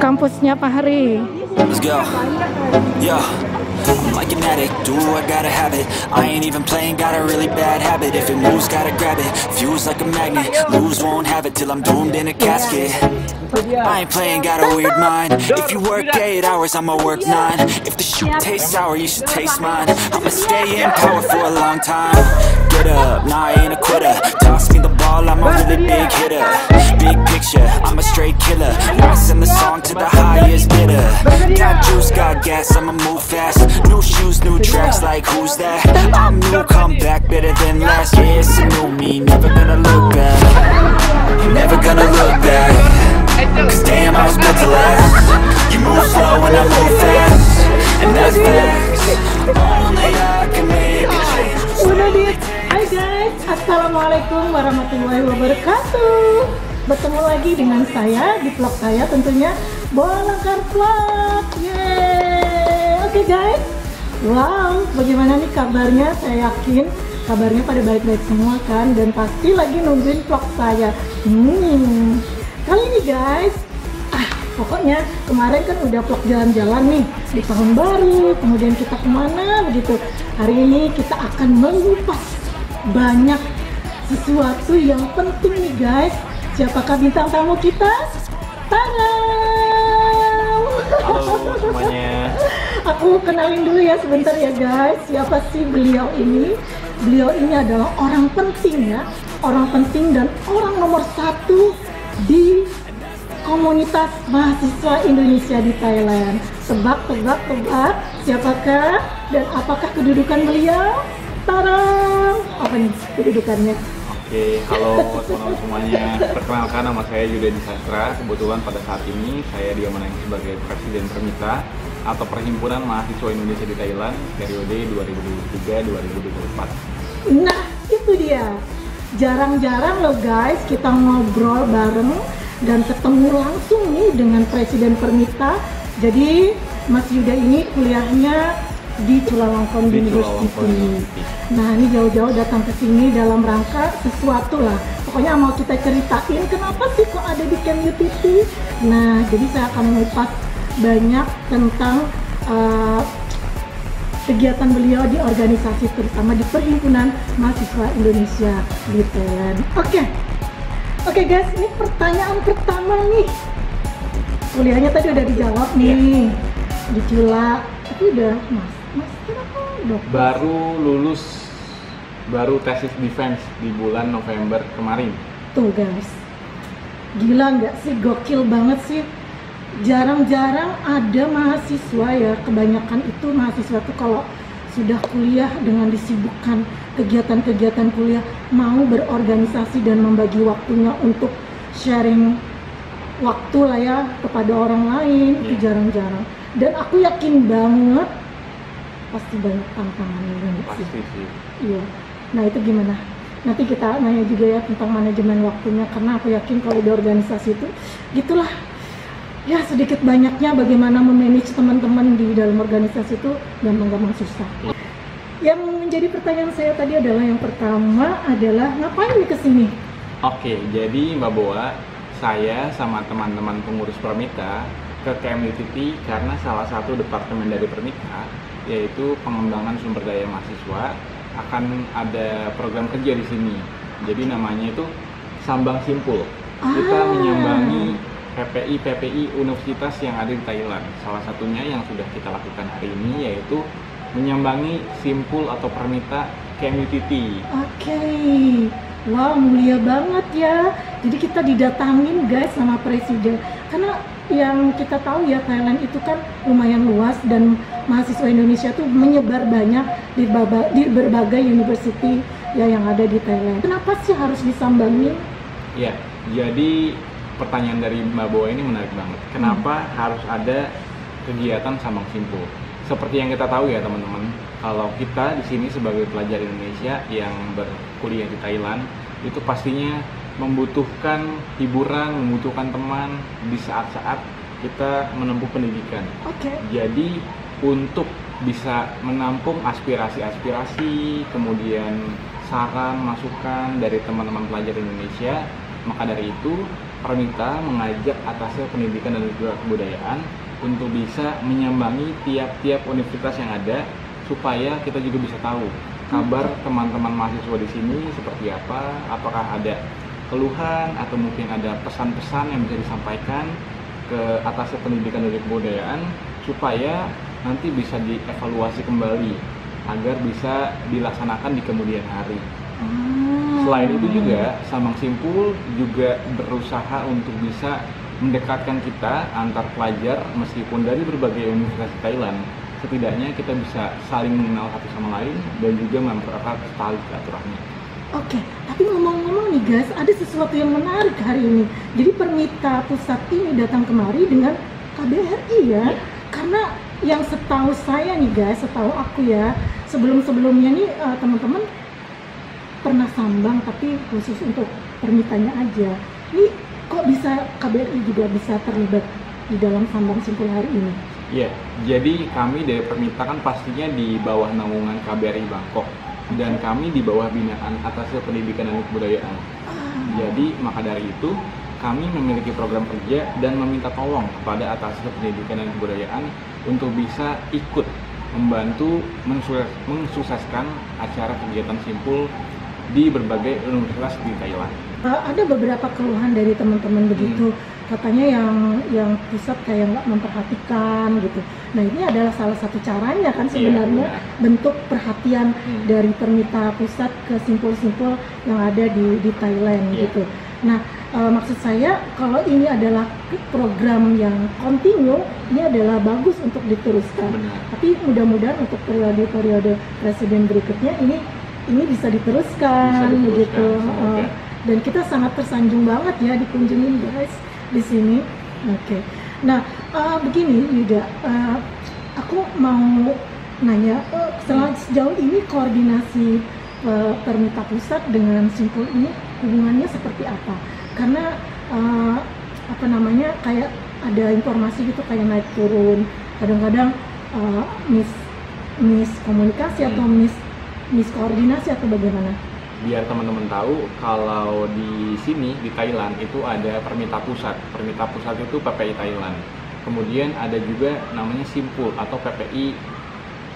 kampusnya Fahri. Let's go. Yeah. I'm like an addict, do I gotta have it. I ain't even playing, got a really bad habit. If it moves, gotta grab it. Fuse like a magnet, lose, won't have it till I'm doomed in a casket. I ain't playing, got a weird mind. If you work 8 hours, I'ma work 9. If the shoot tastes sour, you should taste mine. I'ma stay in power for a long time. Get up, nah, I ain't a quitter. Toss me the ball, I'm a really big hitter. Big picture, I'm a straight killer. I send the song to the highest bidder. Got juice, got gas, I'ma move fast. New shoes, new tracks, like who's that? I'm new, come back better than last. Yeah, it's a new me, never gonna look back. Never gonna look back. Cause damn, I was built to last. You move slow and I move fast. And that's facts. Only I can make a change. Udah di. Hai guys, assalamualaikum warahmatullahi wabarakatuh. Bertemu lagi dengan saya di vlog saya, tentunya Bolangkar Vlog. Yeay. Oke guys. Wow, bagaimana nih kabarnya? Saya yakin kabarnya pada baik-baik semua kan, dan pasti lagi nungguin vlog saya. Kali ini guys, pokoknya kemarin kan udah vlog jalan-jalan nih di tahun baru, kemudian kita kemana begitu. Hari ini kita akan mengupas banyak sesuatu yang penting nih guys. Siapakah bintang tamu kita? Tadam! Halo semuanya. Aku kenalin dulu ya sebentar ya guys. Siapa sih beliau ini? Beliau ini adalah orang penting ya, orang penting dan orang nomor 1 di komunitas mahasiswa Indonesia di Thailand. Tebak, siapakah dan apakah kedudukan beliau? Tadam! Apa nih kedudukannya? Oke, halo teman-teman semuanya. Perkenalkan, nama saya Yudhani Sastra. Kebetulan pada saat ini saya diamanai sebagai Presiden Permita atau Perhimpunan Mahasiswa Indonesia di Thailand periode 2023-2024. Nah, itu dia. Jarang-jarang loh guys kita ngobrol bareng dan ketemu langsung nih dengan Presiden Permita. Jadi Mas Yuda ini kuliahnya di Chulalongkorn University. Nah, ini jauh-jauh datang ke sini dalam rangka sesuatu lah. Pokoknya mau kita ceritain kenapa sih kok ada di Camp UTT. Nah, jadi saya akan mengupas banyak tentang kegiatan beliau di organisasi, terutama di Perhimpunan Mahasiswa Indonesia di Thailand. Oke guys, ini pertanyaan pertama nih. Kuliahnya tadi udah dijawab nih. Di Chula, itu udah mas kenapa dokter? Baru lulus, baru tesis defense di bulan November kemarin. Tuh guys, gila nggak sih, gokil banget sih. Jarang-jarang ada mahasiswa ya, kebanyakan itu mahasiswa tuh kalau sudah kuliah dengan disibukkan kegiatan-kegiatan kuliah mau berorganisasi dan membagi waktunya untuk sharing waktu lah ya kepada orang lain. Itu jarang-jarang, dan aku yakin banget pasti banyak tantangannya. Pasti sih. Iya. Nah, itu gimana? Nanti kita nanya juga ya tentang manajemen waktunya, karena aku yakin kalau di organisasi itu gitulah. Ya, sedikit banyaknya bagaimana memanage teman-teman di dalam organisasi itu gampang-gampang susah. Yang menjadi pertanyaan saya tadi adalah, yang pertama adalah ngapain nih kesini? Oke, jadi Mbak Boa, saya sama teman-teman pengurus Permita ke Camp UTT karena salah satu departemen dari Permita, yaitu pengembangan sumber daya mahasiswa, akan ada program kerja di sini. Jadi namanya itu Sambang Simpul. Kita menyambangi PPI universitas yang ada di Thailand. Salah satunya yang sudah kita lakukan hari ini yaitu menyambangi Simpul atau Permita Camp UTT. Oke. Wow, mulia banget ya. Jadi kita didatangin guys sama presiden. Karena yang kita tahu ya, Thailand itu kan lumayan luas dan mahasiswa Indonesia tuh menyebar banyak di berbagai university ya yang ada di Thailand. Kenapa sih harus disambangin? Ya, jadi pertanyaan dari Mbak Boa ini menarik banget. Kenapa harus ada kegiatan Sambang Simpul? Seperti yang kita tahu ya teman-teman, kalau kita di sini sebagai pelajar Indonesia yang berkuliah di Thailand, itu pastinya membutuhkan hiburan, membutuhkan teman di saat-saat kita menempuh pendidikan. Jadi untuk bisa menampung aspirasi-aspirasi, kemudian saran, masukan dari teman-teman pelajar Indonesia, maka dari itu Permita mengajak atasnya pendidikan dan juga kebudayaan untuk bisa menyambangi tiap-tiap universitas yang ada supaya kita juga bisa tahu kabar teman-teman mahasiswa di sini seperti apa, apakah ada keluhan atau mungkin ada pesan-pesan yang bisa disampaikan ke atasnya pendidikan dan kebudayaan supaya nanti bisa dievaluasi kembali agar bisa dilaksanakan di kemudian hari. Selain itu juga, Sambang Simpul juga berusaha untuk bisa mendekatkan kita antar pelajar meskipun dari berbagai universitas di Thailand. Setidaknya kita bisa saling mengenal satu sama lain dan juga mempererat tali silaturahmi. Oke, tapi ngomong-ngomong nih guys, ada sesuatu yang menarik hari ini. Jadi Permita Pusat ini datang kemari dengan KBRI ya. Karena yang setahu saya nih guys, setahu aku ya, sebelum-sebelumnya nih teman-teman pernah sambang tapi khusus untuk Permitanya aja. Ini kok bisa KBRI juga bisa terlibat di dalam Sambang Simpul hari ini? Iya, jadi kami dari Permita kan pastinya di bawah naungan KBRI Bangkok dan kami di bawah binaan Atasnya Pendidikan dan Kebudayaan. Jadi maka dari itu kami memiliki program kerja dan meminta tolong kepada Atasnya Pendidikan dan Kebudayaan untuk bisa ikut membantu mensukseskan acara kegiatan Simpul di berbagai universitas di Thailand. Ada beberapa keluhan dari teman-teman begitu, katanya yang pusat kayak nggak memperhatikan gitu. Nah ini adalah salah satu caranya kan sebenarnya bentuk perhatian dari Permita Pusat ke simpul-simpul yang ada di Thailand gitu. Nah maksud saya kalau ini adalah program yang kontinu, ini adalah bagus untuk diteruskan. Tapi mudah-mudahan untuk periode-periode presiden berikutnya ini bisa diteruskan, begitu. Dan kita sangat tersanjung banget ya dikunjungin guys di sini. Oke. Nah begini Yuda, aku mau nanya sejauh ini koordinasi Permita Pusat dengan Simpul ini hubungannya seperti apa? Karena kayak ada informasi gitu kayak naik turun, kadang-kadang miskomunikasi atau miskoordinasi atau bagaimana? Biar teman-teman tahu, kalau di sini di Thailand itu ada Permita Pusat. Permita Pusat itu PPI Thailand. Kemudian ada juga namanya Simpul atau PPI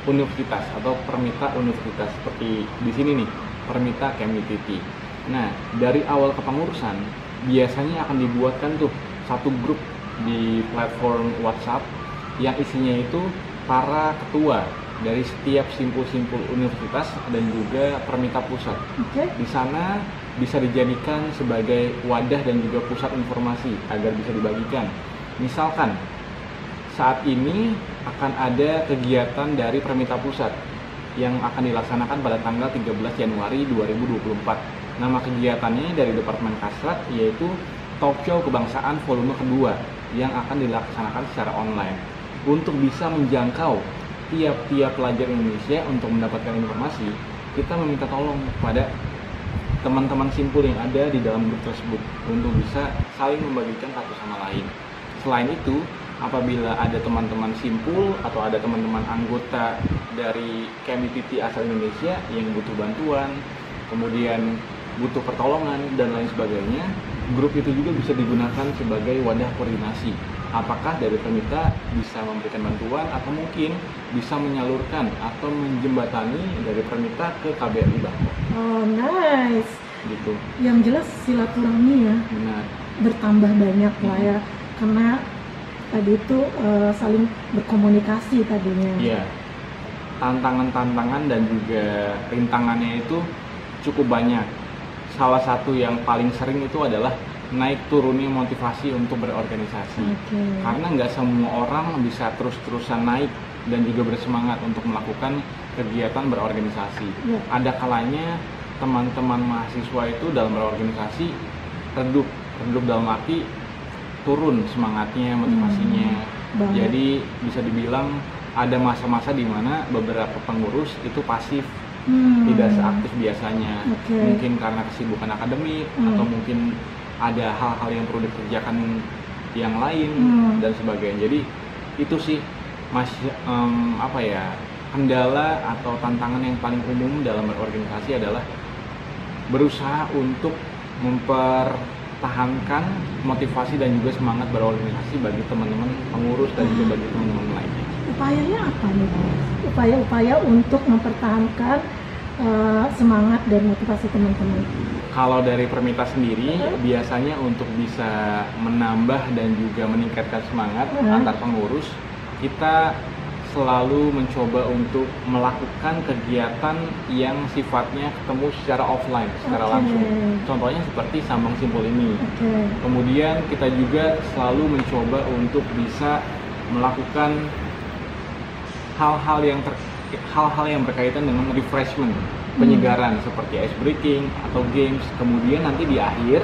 Universitas atau Permita Universitas seperti di sini nih, Permita KMUTT. Nah, dari awal kepengurusan biasanya akan dibuatkan tuh satu grup di platform WhatsApp yang isinya itu para ketua dari setiap simpul-simpul universitas dan juga Permita Pusat. Di sana bisa dijadikan sebagai wadah dan juga pusat informasi agar bisa dibagikan. Misalkan saat ini akan ada kegiatan dari Permita Pusat yang akan dilaksanakan pada tanggal 13 Januari 2024. Nama kegiatannya dari Departemen Kasrat yaitu Talk Show Kebangsaan volume kedua yang akan dilaksanakan secara online. Untuk bisa menjangkau tiap-tiap pelajar Indonesia untuk mendapatkan informasi, kita meminta tolong kepada teman-teman simpul yang ada di dalam grup tersebut untuk bisa saling membagikan satu sama lain. Selain itu, apabila ada teman-teman simpul atau ada teman-teman anggota dari KMUTT asal Indonesia yang butuh bantuan, kemudian butuh pertolongan dan lain sebagainya, grup itu juga bisa digunakan sebagai wadah koordinasi. Apakah dari Permita bisa memberikan bantuan atau mungkin bisa menyalurkan atau menjembatani dari Permita ke KBRI Bangkok. Oh nice. Gitu. Yang jelas silaturahmi ya. Benar. Bertambah banyak lah ya, karena tadi itu saling berkomunikasi tadinya. Iya. Tantangan-tantangan dan juga rintangannya itu cukup banyak. Salah satu yang paling sering itu adalah naik turunnya motivasi untuk berorganisasi. Karena nggak semua orang bisa terus-terusan naik dan juga bersemangat untuk melakukan kegiatan berorganisasi. Ada kalanya teman-teman mahasiswa itu dalam berorganisasi redup dalam arti turun semangatnya, motivasinya. Jadi bisa dibilang ada masa-masa di mana beberapa pengurus itu pasif, tidak seaktif biasanya. Mungkin karena kesibukan akademik atau mungkin ada hal-hal yang perlu dikerjakan yang lain dan sebagainya. Jadi itu sih kendala atau tantangan yang paling umum dalam berorganisasi adalah berusaha untuk mempertahankan motivasi dan juga semangat berorganisasi bagi teman-teman pengurus dan juga bagi teman-teman lainnya. Upayanya apa nih, guys? Upaya-upaya untuk mempertahankan semangat dan motivasi teman-teman. Kalau dari Permita sendiri, biasanya untuk bisa menambah dan juga meningkatkan semangat antar pengurus, kita selalu mencoba untuk melakukan kegiatan yang sifatnya ketemu secara offline, secara langsung. Contohnya seperti sambang simpul ini. Kemudian kita juga selalu mencoba untuk bisa melakukan hal-hal yang berkaitan dengan refreshment, penyegaran seperti ice breaking atau games. Kemudian nanti di akhir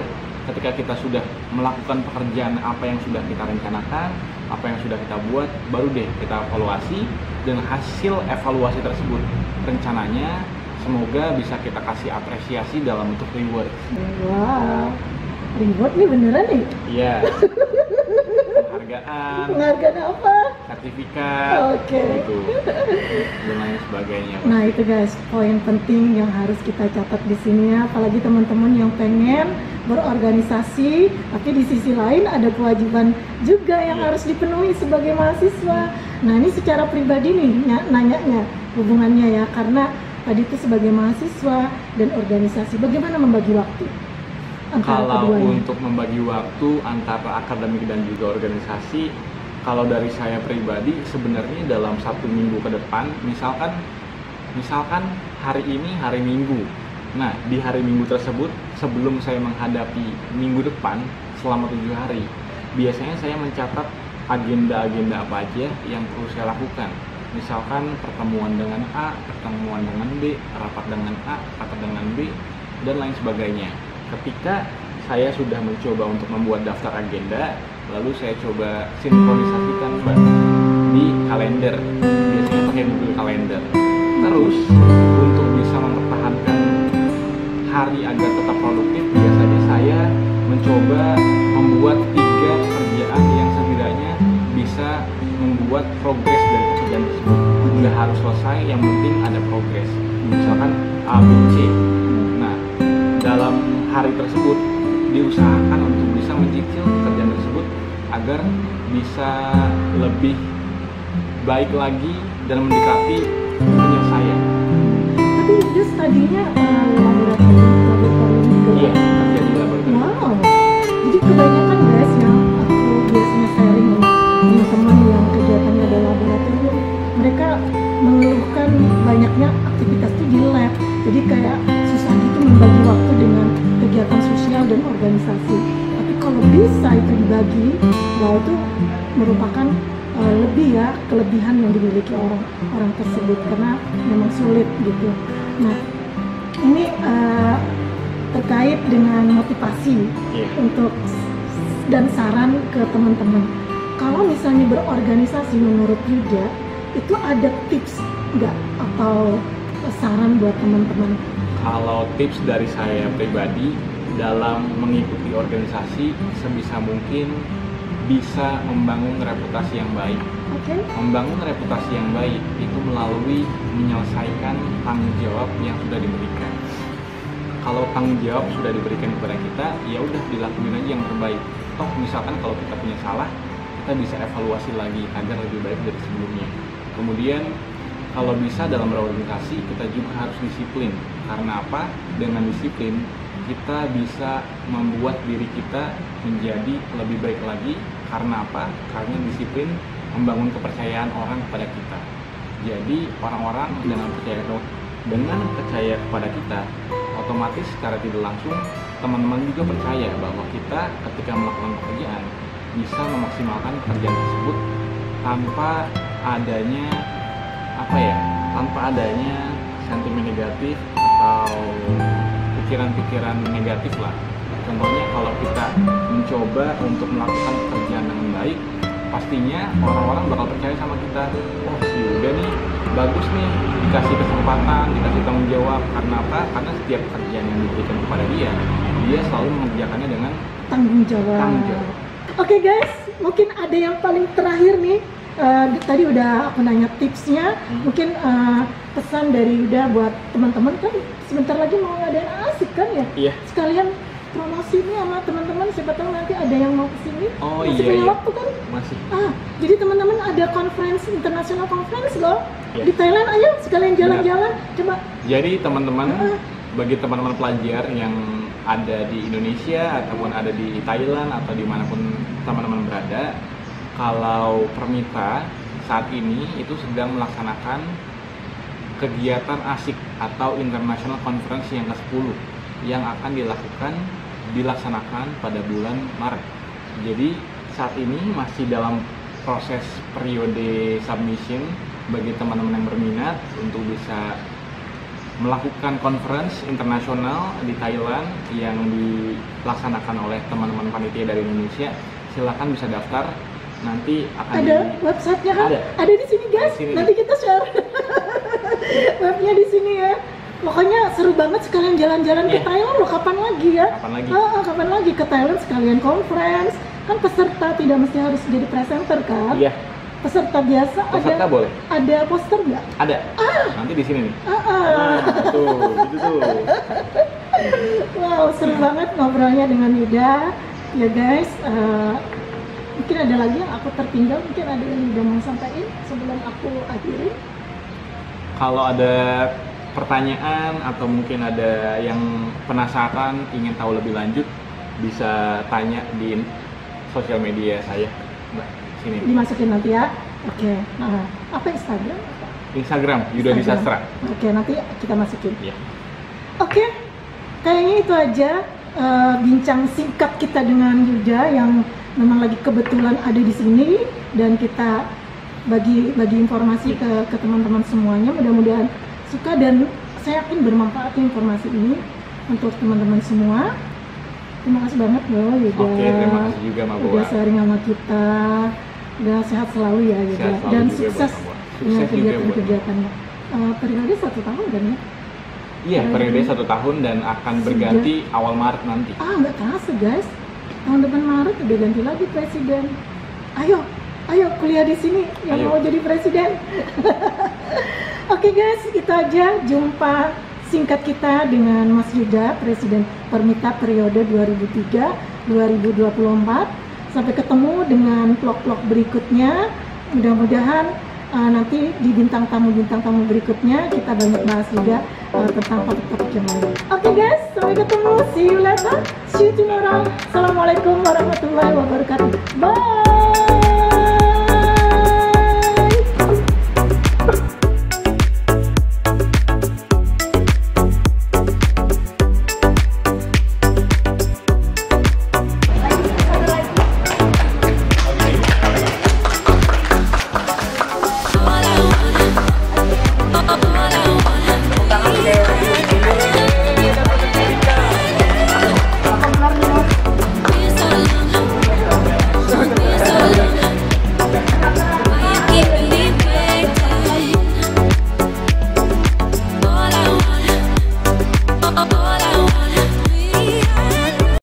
ketika kita sudah melakukan pekerjaan apa yang sudah kita rencanakan, apa yang sudah kita buat, baru deh kita evaluasi. Dan hasil evaluasi tersebut rencananya semoga bisa kita kasih apresiasi dalam bentuk reward. Wow, reward nih beneran nih? Iya. Penghargaan apa? Sertifikat, gitu, dan lain sebagainya. Nah itu guys, poin penting yang harus kita catat di sini ya, apalagi teman-teman yang pengen berorganisasi, tapi di sisi lain ada kewajiban juga yang harus dipenuhi sebagai mahasiswa. Nah ini secara pribadi nih nanyanya hubungannya ya, karena tadi itu sebagai mahasiswa dan organisasi, bagaimana membagi waktu? Kalau untuk membagi waktu antara akademik dan juga organisasi, kalau dari saya pribadi sebenarnya dalam 1 minggu ke depan, misalkan hari ini hari Minggu. Nah, di hari Minggu tersebut sebelum saya menghadapi minggu depan selama 7 hari, biasanya saya mencatat agenda-agenda apa aja yang perlu saya lakukan. Misalkan pertemuan dengan A, pertemuan dengan B, rapat dengan A, rapat dengan B, dan lain sebagainya. Ketika saya sudah mencoba untuk membuat daftar agenda, lalu saya coba sinkronisasikan di kalender, biasanya pakai Google Calendar. Terus untuk bisa mempertahankan hari agar tetap produktif, biasanya saya mencoba membuat 3 pekerjaan yang setidaknya bisa membuat progres dari pekerjaan tersebut. Nggak harus selesai, yang penting ada progres. Misalkan A, B, C. Nah, dalam hari tersebut diusahakan untuk bisa mencicil pekerjaan tersebut agar bisa lebih baik lagi dan mendekati penyelesaian. Tapi just tadinya laboratorium juga. Iya, kerja di laboratorium. Wow, jadi kebanyakan guys yang aku biasanya sharing dengan teman yang kegiatannya ada laboratorium, mereka mengeluhkan banyaknya aktivitas itu di lab. Jadi kayak susah gitu membagi waktu dengan kegiatan sosial dan organisasi. Tapi kalau bisa itu dibagi, wah itu merupakan lebih ya kelebihan yang dimiliki orang tersebut, karena memang sulit gitu. Nah ini terkait dengan motivasi untuk dan saran ke teman-teman. Kalau misalnya berorganisasi menurut Yuda, itu ada tips nggak atau saran buat teman-teman? Kalau tips dari saya pribadi dalam mengikuti organisasi, sebisa mungkin bisa membangun reputasi yang baik. Membangun reputasi yang baik itu melalui menyelesaikan tanggung jawab yang sudah diberikan. Kalau tanggung jawab sudah diberikan kepada kita, ya udah dilakuin aja yang terbaik. Toh misalkan kalau kita punya salah, kita bisa evaluasi lagi agar lebih baik dari sebelumnya. Kemudian kalau bisa dalam berorganisasi kita juga harus disiplin. Karena apa? Dengan disiplin kita bisa membuat diri kita menjadi lebih baik lagi. Karena apa? Karena disiplin membangun kepercayaan orang kepada kita. Jadi orang-orang dengan percaya kepada kita, otomatis secara tidak langsung teman-teman juga percaya bahwa kita ketika melakukan pekerjaan bisa memaksimalkan pekerjaan tersebut tanpa adanya sentimen negatif atau pikiran-pikiran negatif lah. Contohnya kalau kita mencoba untuk melakukan pekerjaan dengan baik, pastinya orang-orang bakal percaya sama kita. Oh si Yuda nih bagus nih, dikasih kesempatan, dikasih tanggung jawab. Karena apa? Karena setiap pekerjaan yang diberikan kepada dia selalu mengerjakannya dengan tanggung jawab. Oke guys, mungkin ada yang paling terakhir nih. Tadi udah aku nanya tipsnya, mungkin pesan dari Yuda buat teman-teman, kan sebentar lagi mau ngadain asik kan ya? Iya. Sekalian promosi nih sama teman-teman, siapa tahu nanti ada yang mau kesini. Oh masih iya, punya iya. waktu kan? Masih. Jadi teman-teman ada conference, international conference loh Iya. di Thailand. Ayo sekalian jalan-jalan, coba. Jadi teman-teman, bagi teman-teman pelajar yang ada di Indonesia ataupun ada di Thailand atau dimanapun teman-teman berada, kalau Permita saat ini itu sedang melaksanakan kegiatan ASIK atau International Conference yang ke-10 yang akan dilaksanakan pada bulan Maret. Jadi saat ini masih dalam proses periode submission bagi teman-teman yang berminat untuk bisa melakukan conference internasional di Thailand yang dilaksanakan oleh teman-teman panitia dari Indonesia. Silakan bisa daftar, nanti akan Ada websitenya kan? Ada di sini guys. Di sini. Nanti kita share webnya di sini ya. Pokoknya seru banget, sekalian jalan-jalan ke Iya. Thailand loh. Kapan lagi ya? Kapan lagi? Kapan lagi ke Thailand sekalian conference. Kan peserta tidak mesti harus jadi presenter kan? Iya, Peserta biasa peserta ada. boleh. Ada poster nggak? Ada. Nanti di sini nih. Tuh, gitu tuh. Wow, seru banget ngobrolnya dengan Yuda. Ya guys, mungkin ada lagi yang aku tertinggal, mungkin ada yang Yuda mau sampaikan sebelum aku akhiri. Kalau ada pertanyaan atau mungkin ada yang penasaran ingin tahu lebih lanjut, bisa tanya di sosial media saya, Mbak. Sini. Dimasukin nanti ya. Oke. Nah, apa Instagram? Instagram Yuda Disastra. Oke, nanti kita masukin. Iya. Oke, kayaknya itu aja bincang singkat kita dengan Yuda yang memang lagi kebetulan ada di sini, dan kita bagi informasi ke teman-teman semuanya. Mudah-mudahan suka dan saya yakin bermanfaat informasi ini untuk teman-teman semua. Terima kasih banget loh Yuda. Oke, terima kasih juga Mbak Boa. Udah sharing sama kita. Udah sehat selalu ya Yuda. Sehat selalu Dan juga sukses buat Mbak Boa. dengan Sukses juga buat kegiatan-kegiatannya. Periode 1 tahun kan ya? Iya, periode 1 tahun dan akan berganti awal Maret nanti. Nggak terasa guys, tahun depan Maret udah ganti lagi presiden. Ayo kuliah di sini yang Ayo. mau jadi presiden. Oke guys, itu aja jumpa singkat kita dengan Mas Yuda, Presiden Permita periode 2003-2024. Sampai ketemu dengan vlog-vlog berikutnya. Mudah-mudahan nanti di bintang tamu berikutnya kita banyak bahas juga tentang topik-topik yang lain. Oke guys, sampai ketemu. See you later. See you tomorrow. Assalamualaikum warahmatullahi wabarakatuh. Bye.